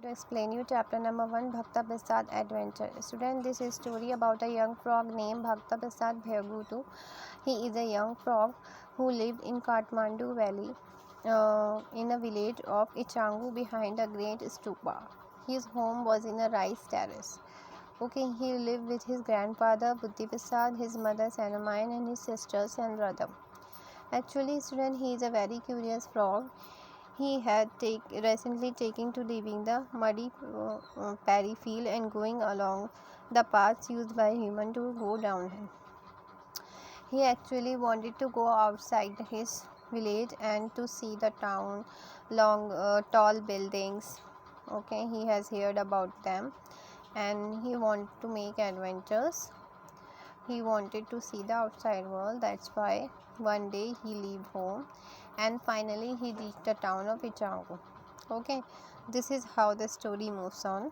To explain you chapter number 1, Bhakta Prasad Adventure. Student, this is story about a young frog named Bhakta Prasad Bhyagutu. He is a young frog who lived in Kathmandu Valley in a village of Ichangu behind a great stupa. His home was in a rice terrace. Okay, he lived with his grandfather Buddhi Prasad, his mother Sanamayan, and his sisters and brother. Actually, student, he is a very curious frog. He had recently taken to leaving the muddy paddy field and going along the paths used by humans to go downhill. He actually wanted to go outside his village and to see the town, long tall buildings. Okay, he has heard about them and he wanted to make adventures. He wanted to see the outside world. That's why one day he left home and finally he reached the town of Ichangu. Okay, this is how the story moves on.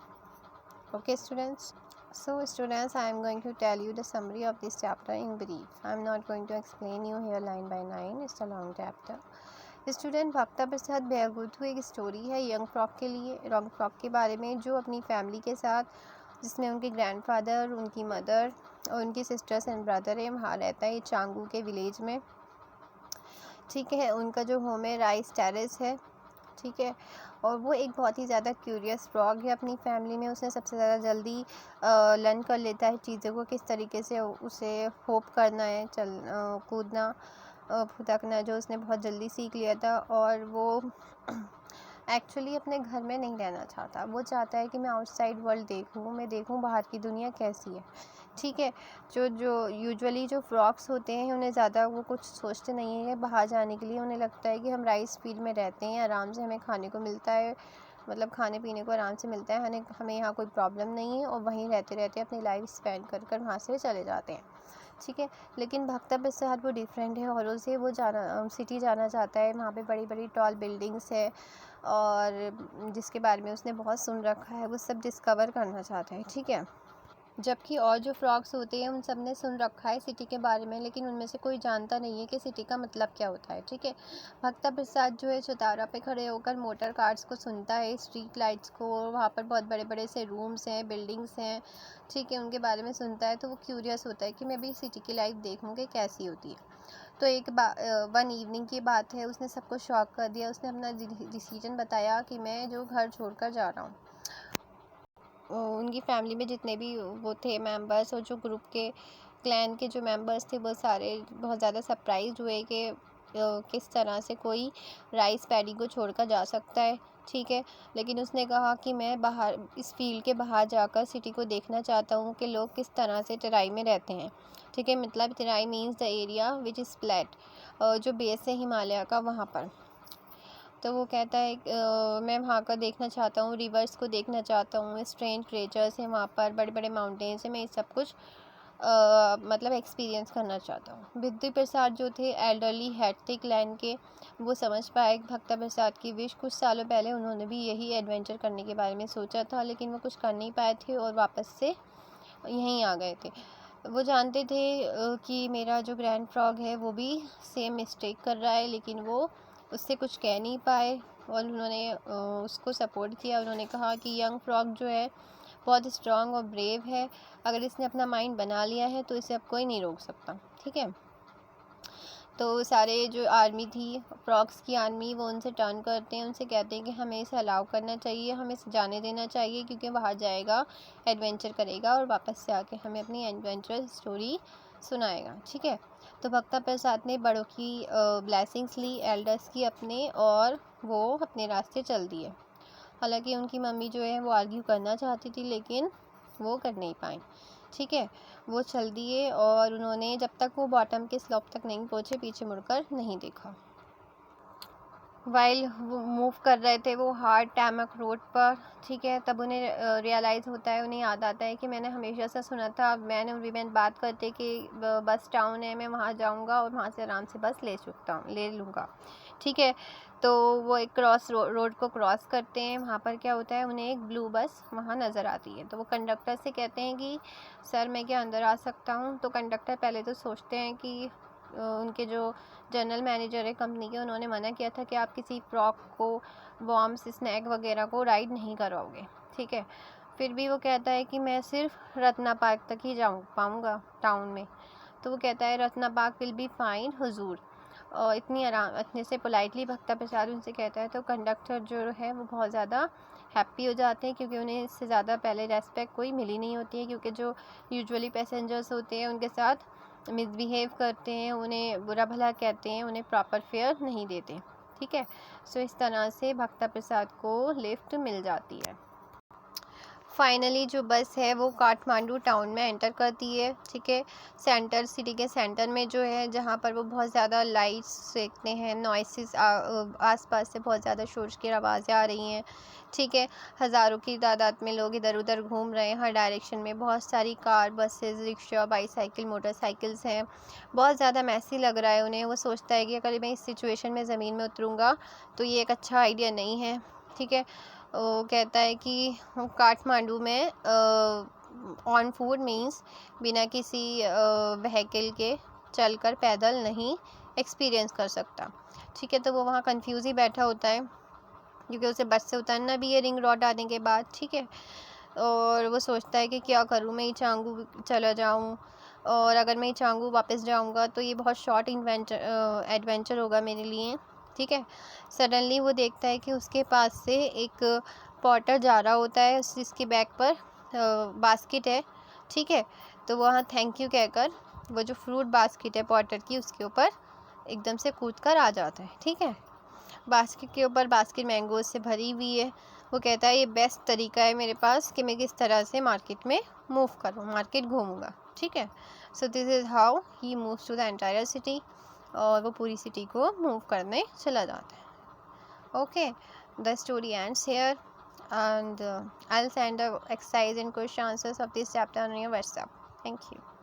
Okay, students. So students, I am going to tell you the summary of this chapter in brief. I am not going to explain you here line by line. It's a long chapter. Student भक्ता प्रसाद भैयागुतु एक story है young frock के लिए, young frock के बारे में जो अपनी फैमिली के साथ, जिसमें उनके ग्रैंडफादर, उनकी मदर और उनकी सिस्टर्स एंड ब्रदर है, वहाँ रहता है चांगू के विलेज में. ठीक है, उनका जो होम है राइस टेरेस है. ठीक है, और वो एक बहुत ही ज़्यादा क्यूरियस फ्रॉग है अपनी फैमिली में. उसने सबसे ज़्यादा जल्दी लर्न कर लेता है चीज़ों को, किस तरीके से उसे होप करना है, कूदना, फुदकना, जो उसने बहुत जल्दी सीख लिया था. और वो एक्चुअली अपने घर में नहीं रहना चाहता. वो चाहता है कि मैं आउटसाइड वर्ल्ड देखूँ, मैं देखूँ बाहर की दुनिया कैसी है. ठीक है, जो यूजुअली जो फ्रॉक्स होते हैं उन्हें ज़्यादा वो कुछ सोचते नहीं है बाहर जाने के लिए. उन्हें लगता है कि हम राइस फील्ड में रहते हैं, आराम से हमें खाने को मिलता है, मतलब खाने पीने को आराम से मिलता है, हमें यहाँ कोई प्रॉब्लम नहीं है, और वहीं रहते रहते अपनी लाइफ स्पेंड कर कर वहाँ से चले जाते हैं. ठीक है, लेकिन भक्ता प्रसाद वो डिफरेंट है. और उसे वो सिटी जाना चाहता है. वहाँ पे बड़ी बड़ी टॉल बिल्डिंग्स है और जिसके बारे में उसने बहुत सुन रखा है, वो सब डिस्कवर करना चाहता है. ठीक है, जबकि और जो फ्रॉग्स होते हैं उन सब ने सुन रखा है सिटी के बारे में, लेकिन उनमें से कोई जानता नहीं है कि सिटी का मतलब क्या होता है. ठीक है, भक्ता प्रसाद जो है चौतारा पे खड़े होकर मोटर कार्स को सुनता है, स्ट्रीट लाइट्स को, वहाँ पर बहुत बड़े बड़े से रूम्स हैं, बिल्डिंग्स हैं. ठीक है, उनके बारे में सुनता है तो वो क्यूरियस होता है कि मैं भी सिटी की लाइफ देखूँ कि कैसी होती है. तो एक वन इवनिंग की बात है, उसने सबको शॉक कर दिया. उसने अपना डिसीजन बताया कि मैं जो घर छोड़कर जा रहा हूँ. उनकी फैमिली में जितने भी वो थे मेंबर्स और जो ग्रुप के क्लैन के जो मेंबर्स थे वो सारे बहुत ज़्यादा सरप्राइज हुए कि किस तरह से कोई राइस पैडी को छोड़कर जा सकता है. ठीक है, लेकिन उसने कहा कि मैं बाहर इस फील्ड के बाहर जाकर सिटी को देखना चाहता हूँ कि लोग किस तरह से तराई में रहते हैं. ठीक है, मतलब Terai means the area which is flat, जो बेस है हिमालय का, वहाँ पर. तो वो कहता है मैं वहाँ का देखना चाहता हूँ, रिवर्स को देखना चाहता हूँ, स्ट्रेंज क्रिएचर्स हैं वहाँ पर, बड़े बड़े माउंटेन्स हैं, मैं ये सब कुछ मतलब एक्सपीरियंस करना चाहता हूँ. बुद्धि प्रसाद जो थे एल्डरली हेड थे क्लैन के, वो समझ पाए भक्ता प्रसाद की विश. कुछ सालों पहले उन्होंने भी यही एडवेंचर करने के बारे में सोचा था, लेकिन वो कुछ कर नहीं पाए थे और वापस से यहीं आ गए थे. वो जानते थे कि मेरा जो ग्रैंड फ्रॉग है वो भी सेम मिस्टेक कर रहा है, लेकिन वो उससे कुछ कह नहीं पाए और उन्होंने उसको सपोर्ट किया. उन्होंने कहा कि यंग फ्रॉग जो है बहुत स्ट्रांग और ब्रेव है, अगर इसने अपना माइंड बना लिया है तो इसे अब कोई नहीं रोक सकता. ठीक है, तो सारे जो आर्मी थी, फ्रॉग्स की आर्मी, वो उनसे टर्न करते हैं, उनसे कहते हैं कि हमें इसे अलाउ करना चाहिए, हमें इसे जाने देना चाहिए, क्योंकि बाहर जाएगा, एडवेंचर करेगा और वापस से आके हमें अपनी एडवेंचर स्टोरी सुनाएगा. ठीक है, तो भक्ता प्रसाद ने बड़ों की ब्लेसिंग्स ली, एल्डर्स की अपने, और वो अपने रास्ते चल दिए. हालांकि उनकी मम्मी जो है वो आर्ग्यू करना चाहती थी, लेकिन वो कर नहीं पाई. ठीक है, वो चल दिए और उन्होंने जब तक वो बॉटम के स्लोप तक नहीं पहुँचे पीछे मुड़कर नहीं देखा. वाइल वो मूव कर रहे थे वो हार्ड टैमक रोड पर. ठीक है, तब उन्हें रियलाइज़ होता है, उन्हें याद आता है कि मैंने हमेशा से सुना था, मैंने और वीमेन बात करते कि बस टाउन है, मैं वहाँ जाऊँगा और वहाँ से आराम से बस ले लूँगा. ठीक है, तो वो एक रोड को क्रॉस करते हैं. वहाँ पर क्या होता है, उन्हें एक ब्लू बस वहाँ नज़र आती है. तो वो कंडक्टर से कहते हैं कि सर मैं क्या अंदर आ सकता हूँ. तो कंडक्टर पहले तो सोचते हैं कि उनके जो जनरल मैनेजर है कंपनी के, उन्होंने मना किया था कि आप किसी फ्रॉक को वॉर्म्स स्नैक वगैरह को राइड नहीं करवाओगे, ठीक है। फिर भी वो कहता है कि मैं सिर्फ रत्ना पार्क तक ही पाऊँगा टाउन में। तो वो कहता है Ratna park will be fine हुजूर। और इतने से पोलाइटली भक्ता प्रसाद उनसे कहता है। तो कंडक्टर जो है वो बहुत ज़्यादा हैप्पी हो जाते हैं, क्योंकि उन्हें इससे ज़्यादा पहले रेस्पेक्ट कोई मिली नहीं होती है, क्योंकि जो यूजुअली पैसेंजर्स होते हैं उनके साथ मिसबिहेव करते हैं, उन्हें बुरा भला कहते हैं, उन्हें प्रॉपर फेयर नहीं देते, ठीक है। सो इस तरह से भक्ता प्रसाद को लिफ्ट मिल जाती है। फाइनली जो बस है वो काठमांडू टाउन में एंटर करती है, ठीक है। सिटी के सेंटर में जो है, जहाँ पर वो बहुत ज़्यादा लाइट्स देखते हैं, नॉइसेस आसपास से बहुत ज़्यादा शोर की आवाज़ें आ रही हैं, ठीक है। हज़ारों की तादाद में लोग इधर उधर घूम रहे हैं हर डायरेक्शन में, बहुत सारी car, buses, rickshaw, bicycle, motorcycles हैं। बहुत ज़्यादा मैसी लग रहा है उन्हें। वो सोचता है कि अगर मैं इस सिचुएशन में ज़मीन में उतरूँगा तो ये एक अच्छा आइडिया नहीं है, ठीक है। वो कहता है कि काठमांडू में ऑन फूड मीन्स बिना किसी व्हीकल के चलकर पैदल नहीं एक्सपीरियंस कर सकता, ठीक है। तो वो वहाँ कंफ्यूज ही बैठा होता है, क्योंकि उसे बस से उतरना भी है रिंग रोड आने के बाद, ठीक है। और वो सोचता है कि क्या करूँ, मैं ईचांगू चला जाऊँ, और अगर मैं ईचांगू वापस जाऊँगा तो ये बहुत शॉर्ट एडवेंचर होगा मेरे लिए, ठीक है। सडनली वो देखता है कि उसके पास से एक पॉटर जा रहा होता है, जिसके बैग पर बास्केट है, ठीक है। तो वहाँ थैंक यू कहकर वो जो फ्रूट बास्केट है पॉटर की, उसके ऊपर एकदम से कूद कर आ जाता है, ठीक है। बास्केट के ऊपर बास्केट मैंगोज से भरी हुई है। वो कहता है ये बेस्ट तरीका है मेरे पास कि मैं किस तरह से मार्केट में मूव करूँ, मार्केट घूमूंगा, ठीक है। So this is how he moves to the entire city, और वो पूरी सिटी को मूव करने चला जाता है। Okay, the story ends here, and I'll send the exercise and question answers of this chapter on your WhatsApp. Thank you.